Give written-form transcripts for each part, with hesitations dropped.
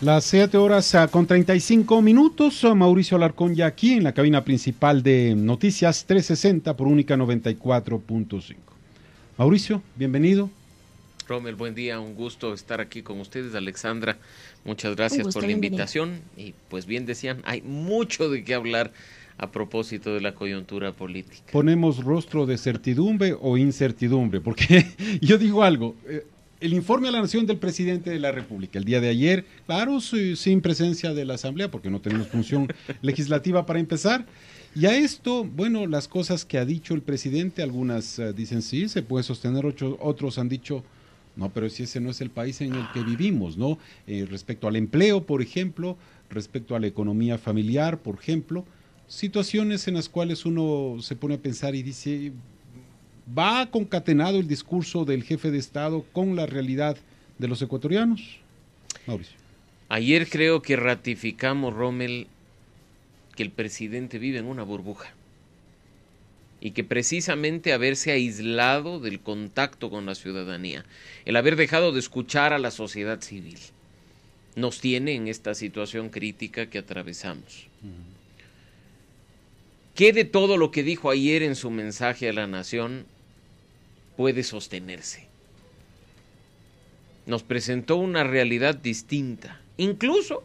Las 7 horas con 35 minutos. Mauricio Alarcón ya aquí en la cabina principal de Noticias 360 por Única 94.5. Mauricio, bienvenido. Rommel, buen día, un gusto estar aquí con ustedes. Alexandra, muchas gracias por la bienvenido. invitación. Y pues bien decían, hay mucho de qué hablar a propósito de la coyuntura política. ¿Ponemos rostro de certidumbre o incertidumbre? Porque yo digo algo, el informe a la Nación del presidente de la República el día de ayer, claro, sin presencia de la Asamblea, porque no tenemos función legislativa para empezar. Y a esto, bueno, las cosas que ha dicho el presidente, algunas dicen sí, se puede sostener, otros han dicho no, pero si ese no es el país en el que vivimos, ¿no? Respecto al empleo, por ejemplo, respecto a la economía familiar, por ejemplo, situaciones en las cuales uno se pone a pensar y dice, ¿va concatenado el discurso del jefe de Estado con la realidad de los ecuatorianos? Mauricio. Ayer creo que ratificamos, Rommel, que el presidente vive en una burbuja y que precisamente haberse aislado del contacto con la ciudadanía, el haber dejado de escuchar a la sociedad civil, nos tiene en esta situación crítica que atravesamos. ¿Qué de todo lo que dijo ayer en su mensaje a la nación puede sostenerse? Nos presentó una realidad distinta. Incluso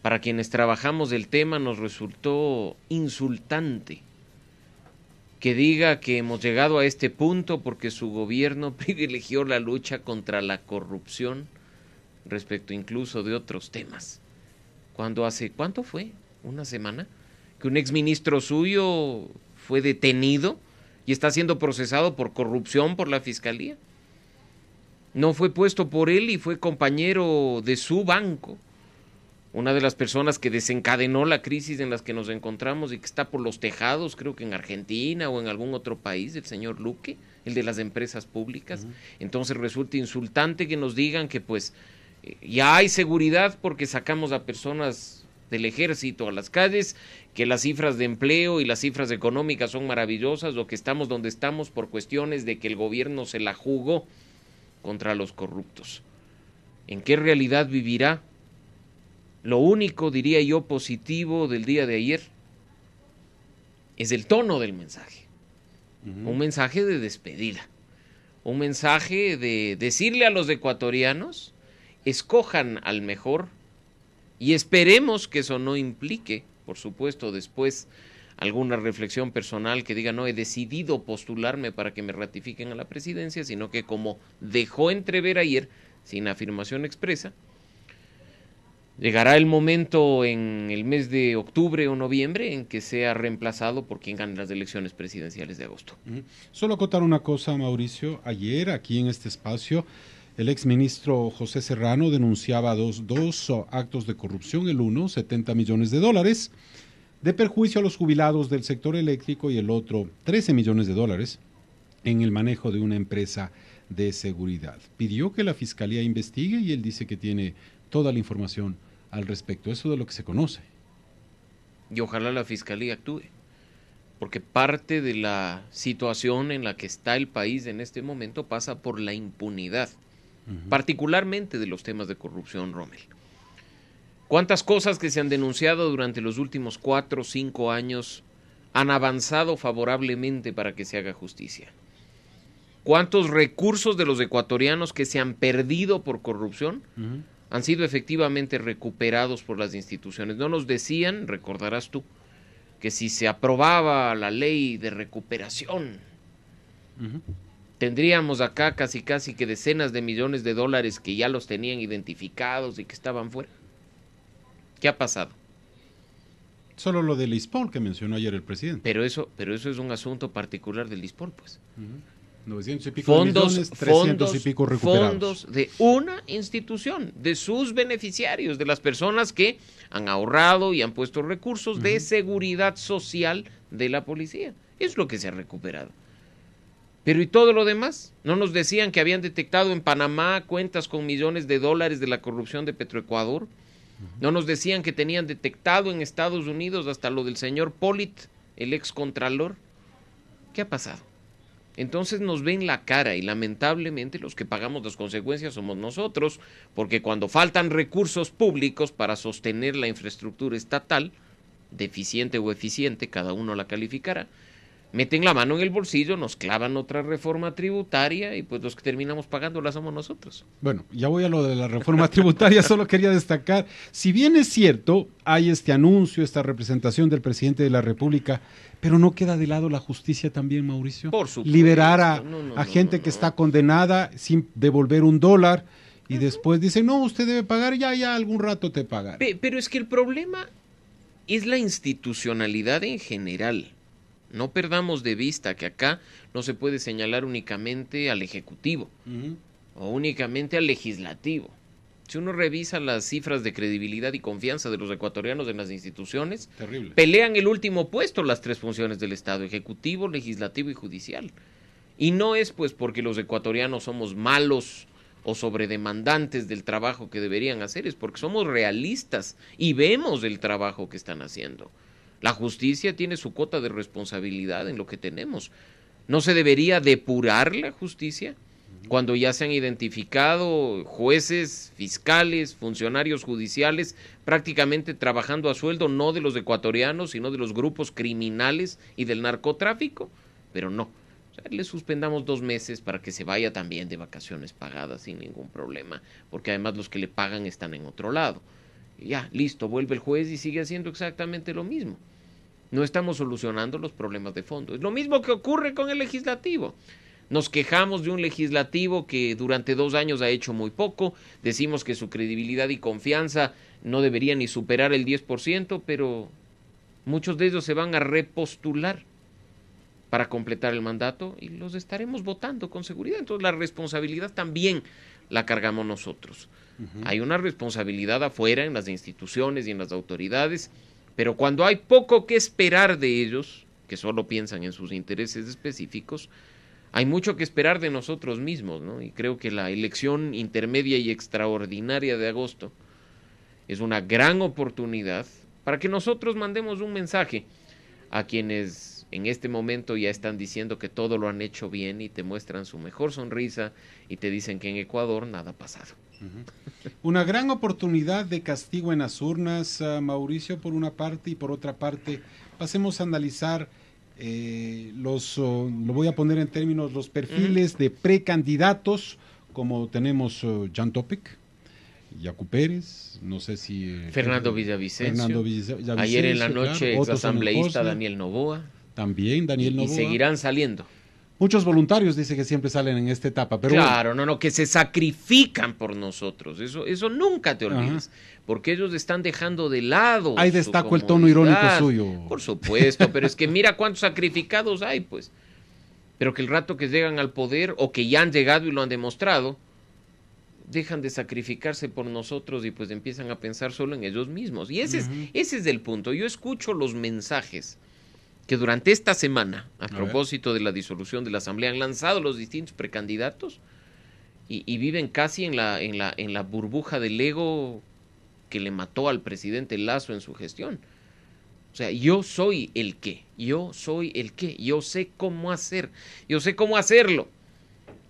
para quienes trabajamos el tema nos resultó insultante que diga que hemos llegado a este punto porque su gobierno privilegió la lucha contra la corrupción respecto incluso de otros temas. Cuando hace, ¿cuánto fue? ¿Una semana? Que un exministro suyo fue detenido y está siendo procesado por corrupción por la fiscalía. No fue puesto por él y fue compañero de su banco. Una de las personas que desencadenó la crisis en las que nos encontramos y que está por los tejados, creo que en Argentina o en algún otro país, el señor Luque, el de las empresas públicas. Entonces resulta insultante que nos digan que pues ya hay seguridad porque sacamos a personas del ejército a las calles, que las cifras de empleo y las cifras económicas son maravillosas, o que estamos donde estamos por cuestiones de que el gobierno se la jugó contra los corruptos. ¿En qué realidad vivirá? Lo único, diría yo, positivo del día de ayer es el tono del mensaje. Un mensaje de despedida. Un mensaje de decirle a los ecuatorianos, escojan al mejor y esperemos que eso no implique, por supuesto, después alguna reflexión personal que diga, no, he decidido postularme para que me ratifiquen a la presidencia, sino que como dejó entrever ayer, sin afirmación expresa, llegará el momento en el mes de octubre o noviembre en que sea reemplazado por quien gane las elecciones presidenciales de agosto. Solo acotar una cosa, Mauricio. Ayer, aquí en este espacio, el exministro José Serrano denunciaba dos actos de corrupción. El uno, 70 millones de dólares de perjuicio a los jubilados del sector eléctrico, y el otro, 13 millones de dólares en el manejo de una empresa de seguridad. Pidió que la fiscalía investigue y él dice que tiene toda la información al respecto. Eso de lo que se conoce. Y ojalá la fiscalía actúe, porque parte de la situación en la que está el país en este momento pasa por la impunidad, particularmente de los temas de corrupción, Rommel. ¿Cuántas cosas que se han denunciado durante los últimos 4 o 5 años han avanzado favorablemente para que se haga justicia? ¿Cuántos recursos de los ecuatorianos que se han perdido por corrupción han sido efectivamente recuperados por las instituciones? No nos decían, recordarás tú, que si se aprobaba la ley de recuperación, tendríamos acá casi que decenas de millones de dólares que ya los tenían identificados y que estaban fuera. ¿Qué ha pasado? Solo lo del ISPOL que mencionó ayer el presidente. Pero eso es un asunto particular del ISPOL, pues. 900 y pico millones, 300 y pico recuperados. Fondos de una institución, de sus beneficiarios, de las personas que han ahorrado y han puesto recursos de seguridad social de la policía. Es lo que se ha recuperado. Pero ¿y todo lo demás? ¿No nos decían que habían detectado en Panamá cuentas con millones de dólares de la corrupción de Petroecuador? ¿No nos decían que tenían detectado en Estados Unidos hasta lo del señor Pollitt, el excontralor? ¿Qué ha pasado? Entonces nos ven la cara y lamentablemente los que pagamos las consecuencias somos nosotros, porque cuando faltan recursos públicos para sostener la infraestructura estatal, deficiente o eficiente, cada uno la calificará, meten la mano en el bolsillo, nos clavan otra reforma tributaria y pues los que terminamos pagándola somos nosotros. Bueno, ya voy a lo de la reforma tributaria, solo quería destacar, si bien es cierto, hay este anuncio, esta representación del presidente de la República, pero no queda de lado la justicia también, Mauricio. Por supuesto. Liberar a gente que está condenada sin devolver $1 y después dicen, no, usted debe pagar, ya algún rato te pagará. Pero es que el problema es la institucionalidad en general. No perdamos de vista que acá no se puede señalar únicamente al Ejecutivo o únicamente al Legislativo. Si uno revisa las cifras de credibilidad y confianza de los ecuatorianos en las instituciones, terrible, pelean el último puesto las tres funciones del Estado: Ejecutivo, Legislativo y Judicial. Y no es pues porque los ecuatorianos somos malos o sobredemandantes del trabajo que deberían hacer, es porque somos realistas y vemos el trabajo que están haciendo. La justicia tiene su cuota de responsabilidad en lo que tenemos. ¿No se debería depurar la justicia cuando ya se han identificado jueces, fiscales, funcionarios judiciales prácticamente trabajando a sueldo no de los ecuatorianos, sino de los grupos criminales y del narcotráfico? Pero no. O sea, le suspendamos 2 meses para que se vaya también de vacaciones pagadas sin ningún problema, porque además los que le pagan están en otro lado. Y ya, listo, vuelve el juez y sigue haciendo exactamente lo mismo. No estamos solucionando los problemas de fondo. Es lo mismo que ocurre con el legislativo. Nos quejamos de un legislativo que durante 2 años ha hecho muy poco, decimos que su credibilidad y confianza no debería ni superar el 10%, pero muchos de ellos se van a repostular para completar el mandato y los estaremos votando con seguridad. Entonces la responsabilidad también la cargamos nosotros. Hay una responsabilidad afuera en las instituciones y en las autoridades, pero cuando hay poco que esperar de ellos, que solo piensan en sus intereses específicos, hay mucho que esperar de nosotros mismos, ¿no? Y creo que la elección intermedia y extraordinaria de agosto es una gran oportunidad para que nosotros mandemos un mensaje a quienes en este momento ya están diciendo que todo lo han hecho bien y te muestran su mejor sonrisa y te dicen que en Ecuador nada ha pasado. Una gran oportunidad de castigo en las urnas, Mauricio, por una parte, y por otra parte, pasemos a analizar lo voy a poner en términos, los perfiles de precandidatos, como tenemos Jan Topic, Yacu Pérez, no sé si... Fernando Villavicencio, ayer en la noche, claro, exasambleísta Daniel Noboa. También Daniel Noboa. Y seguirán saliendo. Muchos voluntarios dice que siempre salen en esta etapa, pero claro, bueno. Que se sacrifican por nosotros, eso nunca te olvides, porque ellos están dejando de lado. Ahí destaco el tono irónico suyo. Por supuesto, pero es que mira cuántos sacrificados hay, pues. Pero que el rato que llegan al poder, o que ya han llegado y lo han demostrado, dejan de sacrificarse por nosotros y pues empiezan a pensar solo en ellos mismos. Y ese es el punto. Yo escucho los mensajes que durante esta semana, a propósito de la disolución de la Asamblea, han lanzado los distintos precandidatos y viven casi en la burbuja del ego que le mató al presidente Lasso en su gestión. O sea, yo soy el qué, yo sé cómo hacerlo.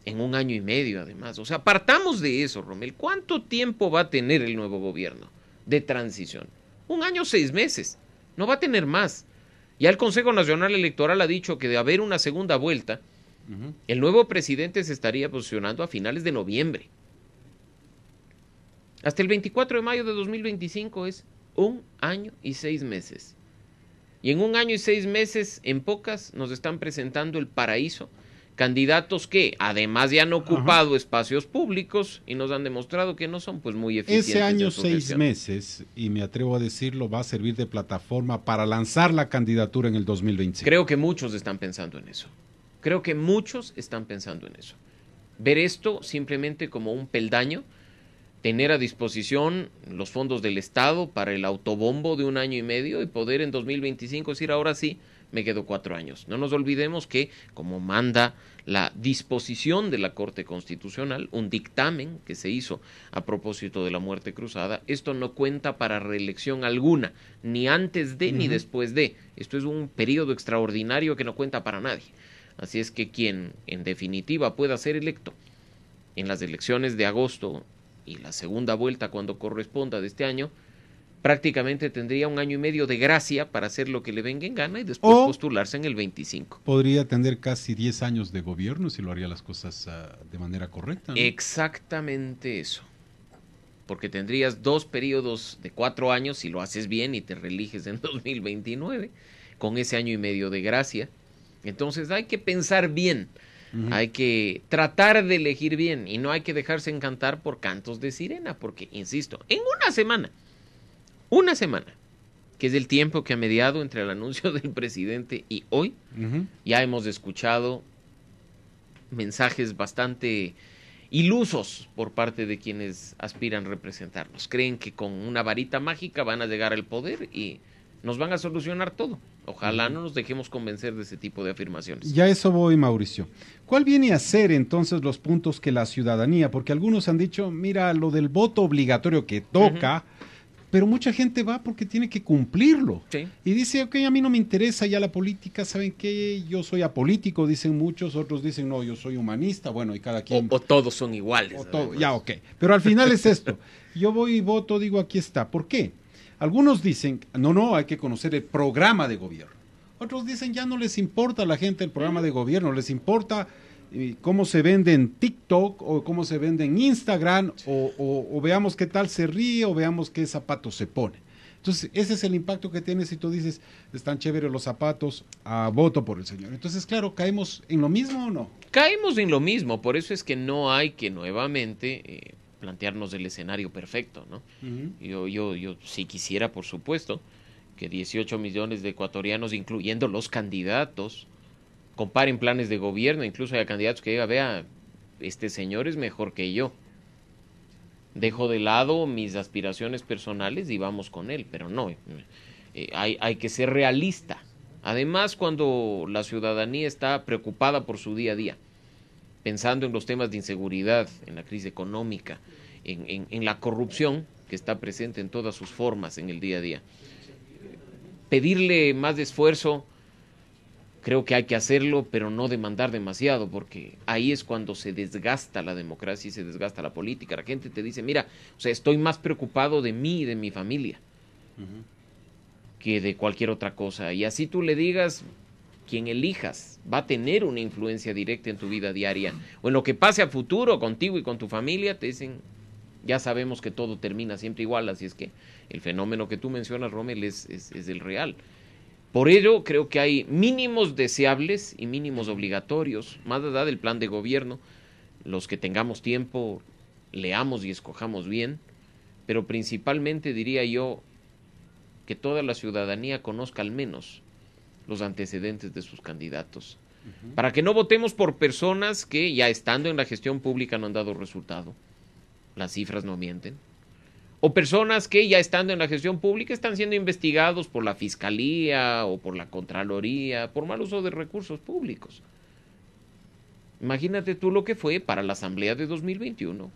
En 1 año y medio, además. O sea, partamos de eso, Romel. ¿Cuánto tiempo va a tener el nuevo gobierno de transición? 1 año, 6 meses. No va a tener más. Ya el Consejo Nacional Electoral ha dicho que de haber una segunda vuelta, el nuevo presidente se estaría posicionando a finales de noviembre. Hasta el 24 de mayo de 2025 es 1 año y 6 meses. Y en 1 año y 6 meses, en pocas, nos están presentando el paraíso. Candidatos que además ya han ocupado espacios públicos y nos han demostrado que no son pues muy eficientes. Ese año 6 meses, y me atrevo a decirlo, va a servir de plataforma para lanzar la candidatura en el 2025. Creo que muchos están pensando en eso. Ver esto simplemente como un peldaño, tener a disposición los fondos del Estado para el autobombo de 1 año y medio y poder en 2025 decir ahora sí, me quedo 4 años. No nos olvidemos que, como manda la disposición de la Corte Constitucional, un dictamen que se hizo a propósito de la muerte cruzada, esto no cuenta para reelección alguna, ni antes de ni después de. Esto es un periodo extraordinario que no cuenta para nadie. Así es que quien en definitiva pueda ser electo en las elecciones de agosto y la segunda vuelta cuando corresponda de este año, prácticamente tendría 1 año y medio de gracia para hacer lo que le venga en gana y después postularse en el 25. Podría tener casi 10 años de gobierno si lo haría las cosas de manera correcta, ¿no? Exactamente eso. Porque tendrías 2 periodos de 4 años si lo haces bien y te reeliges en 2029, con ese 1 año y medio de gracia. Entonces hay que pensar bien, hay que tratar de elegir bien y no hay que dejarse encantar por cantos de sirena, porque, insisto, en una semana, que es el tiempo que ha mediado entre el anuncio del presidente y hoy, ya hemos escuchado mensajes bastante ilusos por parte de quienes aspiran a representarnos. Creen que con una varita mágica van a llegar al poder y nos van a solucionar todo. Ojalá no nos dejemos convencer de ese tipo de afirmaciones. Ya eso voy, Mauricio. ¿Cuál viene a ser entonces los puntos que la ciudadanía, porque algunos han dicho, mira, lo del voto obligatorio que toca, pero mucha gente va porque tiene que cumplirlo. Sí. Y dice, ok, a mí no me interesa ya la política, ¿saben qué? Yo soy apolítico, dicen muchos, otros dicen, no, yo soy humanista, bueno, y cada quien... O todos son iguales. Ya, ok. Pero al final es esto. Yo voy y voto, digo, aquí está. ¿Por qué? Algunos dicen, no, hay que conocer el programa de gobierno. Otros dicen, ya no les importa a la gente el programa de gobierno, les importa cómo se vende en TikTok o cómo se vende en Instagram o veamos qué tal se ríe o veamos qué zapatos se pone. Entonces, ese es el impacto que tiene si tú dices, están chéveres los zapatos, voto por el señor. Entonces, claro, ¿caemos en lo mismo o no? Caemos en lo mismo, por eso es que no hay que nuevamente plantearnos el escenario perfecto, ¿no? Yo sí quisiera, por supuesto, que 18 millones de ecuatorianos, incluyendo los candidatos, comparen planes de gobierno, incluso hay candidatos que digan, vea, este señor es mejor que yo. Dejo de lado mis aspiraciones personales y vamos con él, pero no, hay que ser realista. Además, cuando la ciudadanía está preocupada por su día a día, pensando en los temas de inseguridad, en la crisis económica, en la corrupción que está presente en todas sus formas en el día a día, pedirle más esfuerzo, creo que hay que hacerlo, pero no demandar demasiado, porque ahí es cuando se desgasta la democracia y se desgasta la política. La gente te dice, mira, o sea, estoy más preocupado de mí y de mi familia que de cualquier otra cosa. Y así tú le digas, quien elijas va a tener una influencia directa en tu vida diaria, o en lo que pase a futuro contigo y con tu familia, te dicen, ya sabemos que todo termina siempre igual, así es que el fenómeno que tú mencionas, Rommel, es el real. Por ello, creo que hay mínimos deseables y mínimos obligatorios, más allá del plan de gobierno. Los que tengamos tiempo, leamos y escojamos bien, pero principalmente diría yo que toda la ciudadanía conozca al menos los antecedentes de sus candidatos, para que no votemos por personas que ya estando en la gestión pública no han dado resultado. Las cifras no mienten. O personas que ya estando en la gestión pública están siendo investigados por la Fiscalía o por la Contraloría por mal uso de recursos públicos. Imagínate tú lo que fue para la Asamblea de 2021.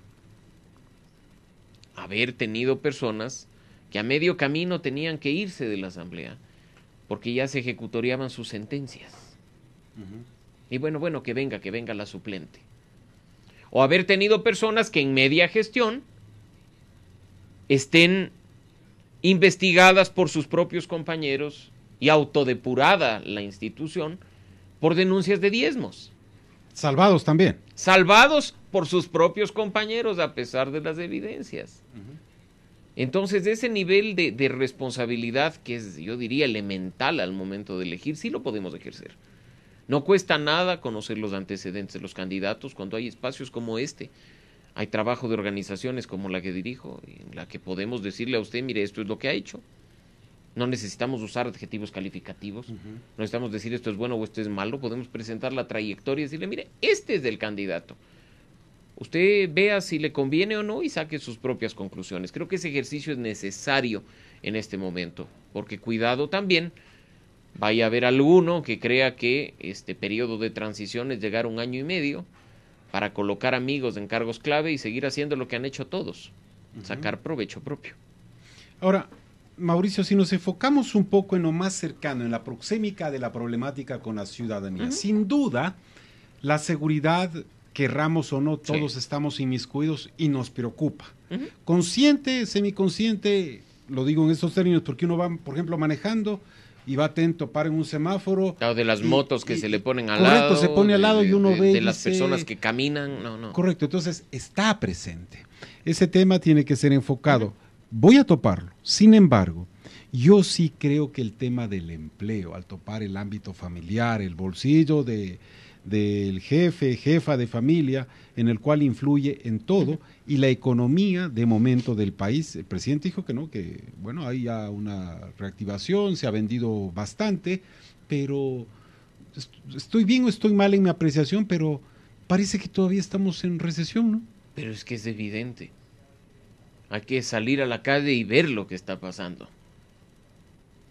Haber tenido personas que a medio camino tenían que irse de la Asamblea porque ya se ejecutoriaban sus sentencias. Y bueno, que venga la suplente. O haber tenido personas que en media gestión estén investigadas por sus propios compañeros y autodepurada la institución por denuncias de diezmos. Salvados también. Salvados por sus propios compañeros a pesar de las evidencias. Entonces, ese nivel de responsabilidad que es, yo diría, elemental al momento de elegir, sí lo podemos ejercer. No cuesta nada conocer los antecedentes de los candidatos cuando hay espacios como este. Hay trabajo de organizaciones como la que dirijo, en la que podemos decirle a usted, mire, esto es lo que ha hecho. No necesitamos usar adjetivos calificativos, no necesitamos decir esto es bueno o esto es malo, podemos presentar la trayectoria y decirle, mire, este es del candidato. Usted vea si le conviene o no y saque sus propias conclusiones. Creo que ese ejercicio es necesario en este momento, porque cuidado también, vaya a haber alguno que crea que este periodo de transición es llegar 1 año y medio, para colocar amigos en cargos clave y seguir haciendo lo que han hecho todos, sacar provecho propio. Ahora, Mauricio, si nos enfocamos un poco en lo más cercano, en la proxémica de la problemática con la ciudadanía, sin duda, la seguridad, querramos o no, todos estamos inmiscuidos y nos preocupa. Consciente, semiconsciente, lo digo en estos términos porque uno va, por ejemplo, manejando y va atento, para en un semáforo. Claro, de las motos que se le ponen al correcto, lado. Se pone al lado y uno ve. De las personas que caminan, no. Correcto, entonces está presente. Ese tema tiene que ser enfocado. Voy a toparlo. Sin embargo, yo sí creo que el tema del empleo, al topar el ámbito familiar, el bolsillo del jefa de familia, en el cual influye en todo, y la economía de momento del país. El presidente dijo que no, que bueno, hay ya una reactivación, se ha vendido bastante, pero estoy bien o estoy mal en mi apreciación, pero parece que todavía estamos en recesión, ¿no? Pero es que es evidente. Hay que salir a la calle y ver lo que está pasando.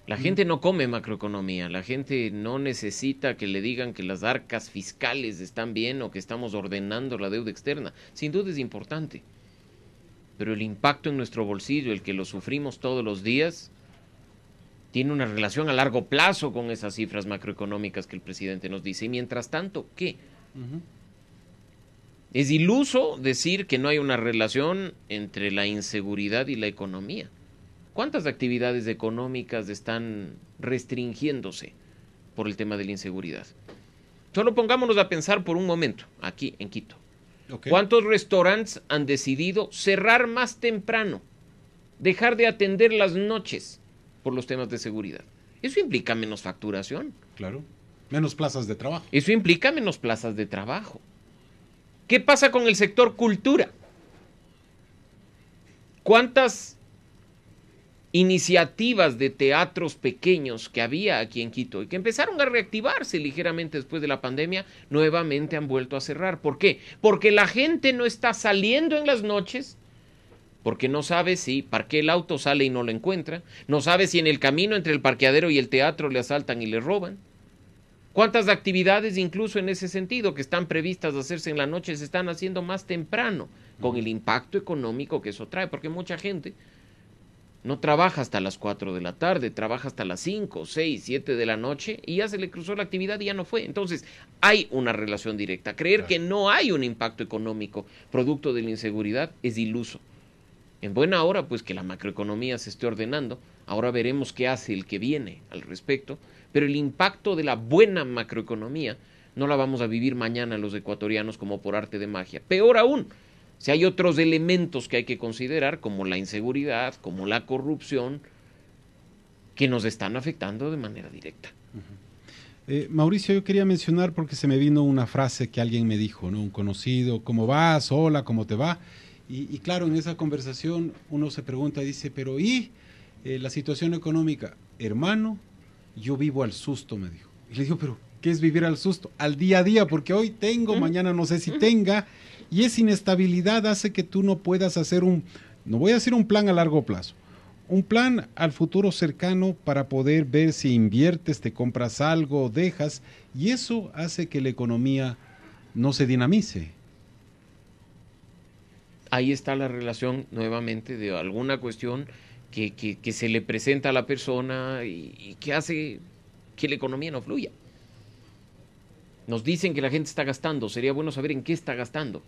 La gente no come macroeconomía, la gente no necesita que le digan que las arcas fiscales están bien o que estamos ordenando la deuda externa. Sin duda es importante. Pero el impacto en nuestro bolsillo, el que lo sufrimos todos los días, tiene una relación a largo plazo con esas cifras macroeconómicas que el presidente nos dice. Y mientras tanto, ¿qué? Es iluso decir que no hay una relación entre la inseguridad y la economía. ¿Cuántas actividades económicas están restringiéndose por el tema de la inseguridad? Solo pongámonos a pensar por un momento, aquí en Quito. ¿Cuántos restaurantes han decidido cerrar más temprano? Dejar de atender las noches por los temas de seguridad. Eso implica menos facturación. Claro, menos plazas de trabajo. Eso implica menos plazas de trabajo. ¿Qué pasa con el sector cultura? ¿Cuántas iniciativas de teatros pequeños que había aquí en Quito y que empezaron a reactivarse ligeramente después de la pandemia, nuevamente han vuelto a cerrar? ¿Por qué? Porque la gente no está saliendo en las noches, porque no sabe si parquea el auto, sale y no lo encuentra, no sabe si en el camino entre el parqueadero y el teatro le asaltan y le roban. ¿Cuántas actividades incluso en ese sentido que están previstas de hacerse en la noche se están haciendo más temprano, con el impacto económico que eso trae? Porque mucha gente no trabaja hasta las 4 de la tarde, trabaja hasta las 5, 6, 7 de la noche y ya se le cruzó la actividad y ya no fue. Entonces, hay una relación directa. Creer que no hay un impacto económico producto de la inseguridad es iluso. En buena hora, pues que la macroeconomía se esté ordenando. Ahora veremos qué hace el que viene al respecto. Pero el impacto de la buena macroeconomía no la vamos a vivir mañana los ecuatorianos como por arte de magia. Peor aún, si hay otros elementos que hay que considerar, como la inseguridad, como la corrupción, que nos están afectando de manera directa. Mauricio, yo quería mencionar porque se me vino una frase que alguien me dijo, ¿no? Un conocido: ¿cómo vas? Hola, ¿cómo te va? Y claro, en esa conversación uno se pregunta y dice, pero ¿y la situación económica? Hermano, yo vivo al susto, me dijo. Y le digo, pero ¿qué es vivir al susto? Al día a día, porque hoy tengo, mañana no sé si tenga, y esa inestabilidad hace que tú no puedas hacer no voy a hacer un plan a largo plazo, un plan al futuro cercano para poder ver si inviertes, te compras algo, dejas, y eso hace que la economía no se dinamice. Ahí está la relación nuevamente de alguna cuestión que se le presenta a la persona y que hace que la economía no fluya. Nos dicen que la gente está gastando, sería bueno saber en qué está gastando.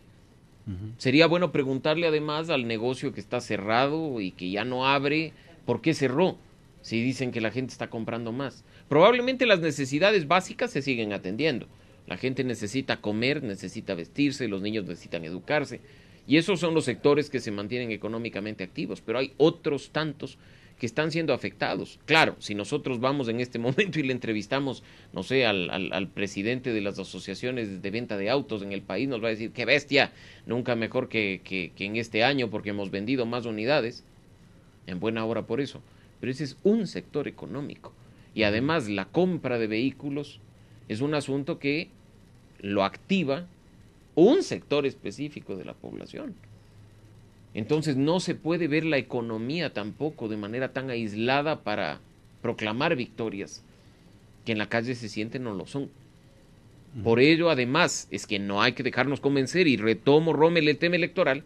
Sería bueno preguntarle además al negocio que está cerrado y que ya no abre, ¿por qué cerró? Si dicen que la gente está comprando más. Probablemente las necesidades básicas se siguen atendiendo. La gente necesita comer, necesita vestirse, los niños necesitan educarse. Y esos son los sectores que se mantienen económicamente activos, pero hay otros tantos que están siendo afectados. Claro, si nosotros vamos en este momento y le entrevistamos, no sé, al presidente de las asociaciones de venta de autos en el país, nos va a decir, qué bestia, nunca mejor que en este año porque hemos vendido más unidades, en buena hora por eso. Pero ese es un sector económico. Y además la compra de vehículos es un asunto que lo activa un sector específico de la población. Entonces no se puede ver la economía tampoco de manera tan aislada para proclamar victorias que en la calle se sienten no lo son. Por ello, además, es que no hay que dejarnos convencer, y retomo, Rommel, el tema electoral.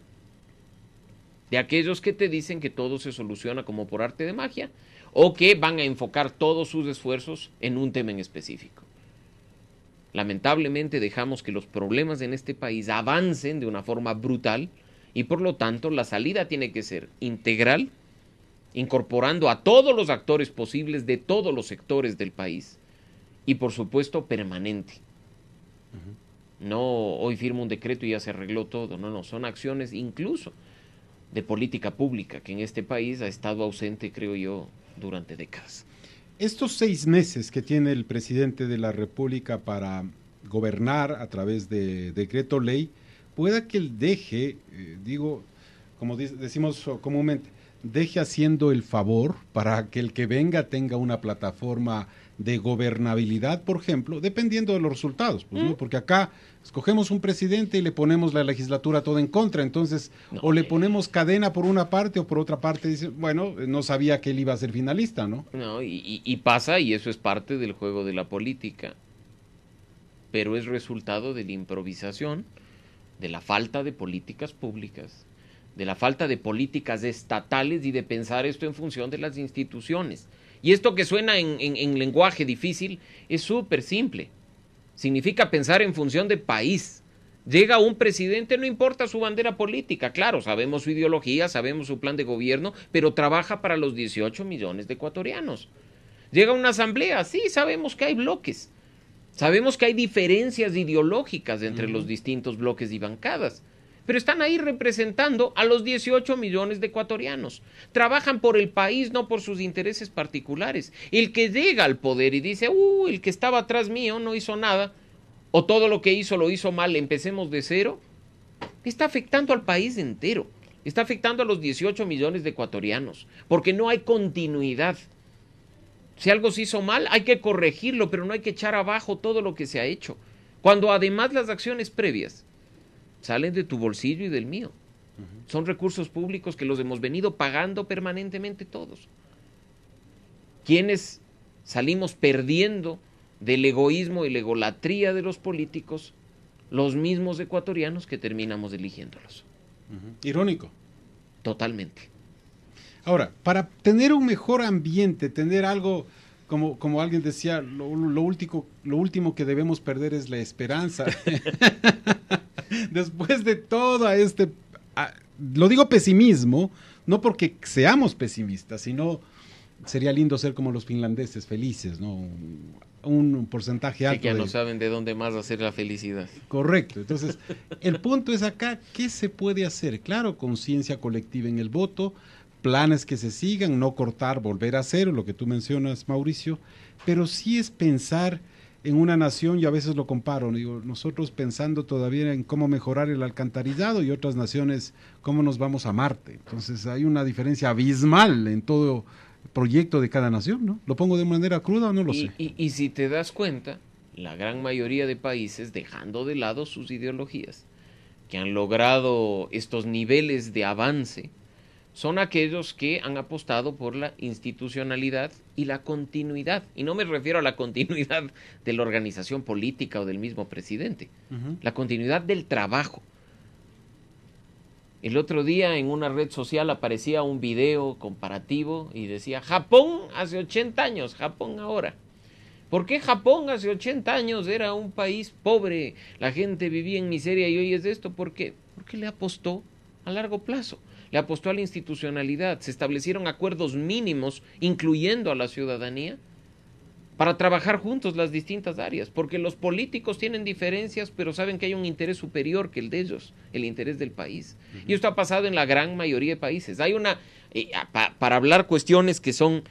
de aquellos que te dicen que todo se soluciona como por arte de magia o que van a enfocar todos sus esfuerzos en un tema en específico. Lamentablemente dejamos que los problemas en este país avancen de una forma brutal y por lo tanto la salida tiene que ser integral, incorporando a todos los actores posibles de todos los sectores del país y por supuesto permanente. No hoy firmo un decreto y ya se arregló todo, no, son acciones incluso de política pública que en este país ha estado ausente, creo yo, durante décadas. Estos 6 meses que tiene el presidente de la República para gobernar a través de decreto ley, pueda que él deje, como decimos comúnmente, deje haciendo el favor para que el que venga tenga una plataforma de gobernabilidad, por ejemplo, dependiendo de los resultados, pues, ¿no? Porque acá escogemos un presidente y le ponemos la legislatura toda en contra, entonces o le ponemos cadena por una parte o por otra parte dice, bueno, no sabía que él iba a ser finalista, ¿no? No, y pasa, y eso es parte del juego de la política, pero es resultado de la improvisación, de la falta de políticas públicas, de la falta de políticas estatales y de pensar esto en función de las instituciones. Y esto que suena en lenguaje difícil es súper simple. Significa pensar en función de país. Llega un presidente, no importa su bandera política, claro, sabemos su ideología, sabemos su plan de gobierno, pero trabaja para los 18 millones de ecuatorianos. Llega una asamblea, sí, sabemos que hay bloques, sabemos que hay diferencias ideológicas entre los distintos bloques y bancadas, pero están ahí representando a los 18 millones de ecuatorianos. Trabajan por el país, no por sus intereses particulares. El que llega al poder y dice, el que estaba atrás mío no hizo nada, o todo lo que hizo lo hizo mal, empecemos de cero, está afectando al país entero. Está afectando a los 18 millones de ecuatorianos, porque no hay continuidad. Si algo se hizo mal, hay que corregirlo, pero no hay que echar abajo todo lo que se ha hecho. Cuando además las acciones previas salen de tu bolsillo y del mío. Son recursos públicos que los hemos venido pagando permanentemente todos. ¿Quiénes salimos perdiendo del egoísmo y la egolatría de los políticos? Los mismos ecuatorianos que terminamos eligiéndolos. Irónico. Totalmente. Ahora, para tener un mejor ambiente, tener algo, como alguien decía, lo último que debemos perder es la esperanza. Después de todo lo digo pesimismo, no porque seamos pesimistas, sino sería lindo ser como los finlandeses, felices, ¿no? Un porcentaje alto. Que ya no saben de dónde más hacer la felicidad. Correcto. Entonces, el punto es acá, ¿qué se puede hacer? Claro, conciencia colectiva en el voto, planes que se sigan, no cortar, volver a cero, lo que tú mencionas, Mauricio, pero sí es pensar en una nación, y a veces lo comparo, digo, nosotros pensando todavía en cómo mejorar el alcantarillado y otras naciones cómo nos vamos a Marte. Entonces hay una diferencia abismal en todo proyecto de cada nación, ¿no? ¿Lo pongo de manera cruda o no lo sé? Y si te das cuenta, la gran mayoría de países, dejando de lado sus ideologías, que han logrado estos niveles de avance, son aquellos que han apostado por la institucionalidad y la continuidad. Y no me refiero a la continuidad de la organización política o del mismo presidente, la continuidad del trabajo. El otro día en una red social aparecía un video comparativo y decía, Japón hace 80 años, Japón ahora. ¿Por qué Japón hace 80 años era un país pobre, la gente vivía en miseria y hoy es esto? ¿Por qué? Porque le apostó a largo plazo. Le apostó a la institucionalidad, se establecieron acuerdos mínimos, incluyendo a la ciudadanía, para trabajar juntos las distintas áreas, porque los políticos tienen diferencias, pero saben que hay un interés superior que el de ellos, el interés del país. Y esto ha pasado en la gran mayoría de países. Hay una, para hablar cuestiones que son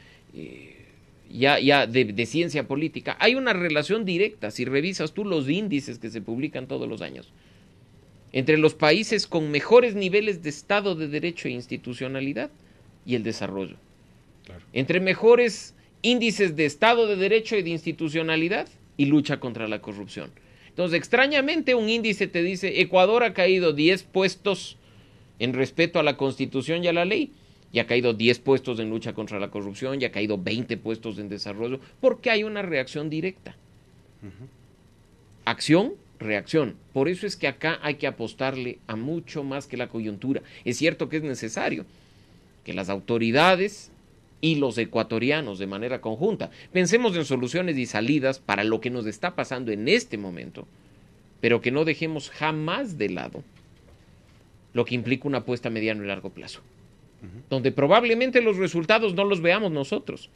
ya de ciencia política, hay una relación directa, si revisas tú los índices que se publican todos los años, entre los países con mejores niveles de Estado de Derecho e institucionalidad y el desarrollo. Claro. Entre mejores índices de Estado de Derecho y de institucionalidad y lucha contra la corrupción. Entonces, extrañamente, un índice te dice, Ecuador ha caído 10 puestos en respeto a la Constitución y a la ley, y ha caído 10 puestos en lucha contra la corrupción, y ha caído 20 puestos en desarrollo, porque hay una reacción directa. Acción, reacción. Por eso es que acá hay que apostarle a mucho más que la coyuntura. Es cierto que es necesario que las autoridades y los ecuatorianos de manera conjunta pensemos en soluciones y salidas para lo que nos está pasando en este momento, pero que no dejemos jamás de lado lo que implica una apuesta a mediano y largo plazo, donde probablemente los resultados no los veamos nosotros,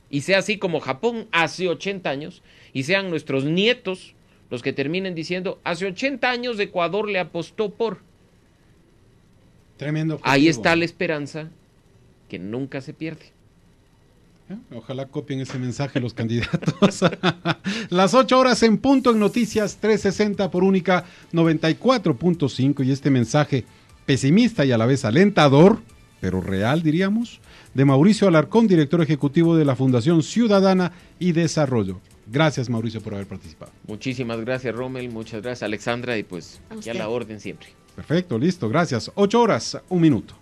y sea así como Japón hace 80 años, y sean nuestros nietos los que terminen diciendo, hace 80 años Ecuador le apostó por. Tremendo objetivo. Ahí está la esperanza que nunca se pierde. Ojalá copien ese mensaje los candidatos. Las 8 horas en punto en Noticias 360 por Única 94.5, y este mensaje pesimista y a la vez alentador, pero real diríamos, de Mauricio Alarcón, director ejecutivo de la Fundación Ciudadana y Desarrollo. Gracias, Mauricio, por haber participado. Muchísimas gracias, Rommel, muchas gracias, Alexandra, y pues aquí a la orden siempre. Perfecto, listo, gracias. 8 horas, 1 minuto.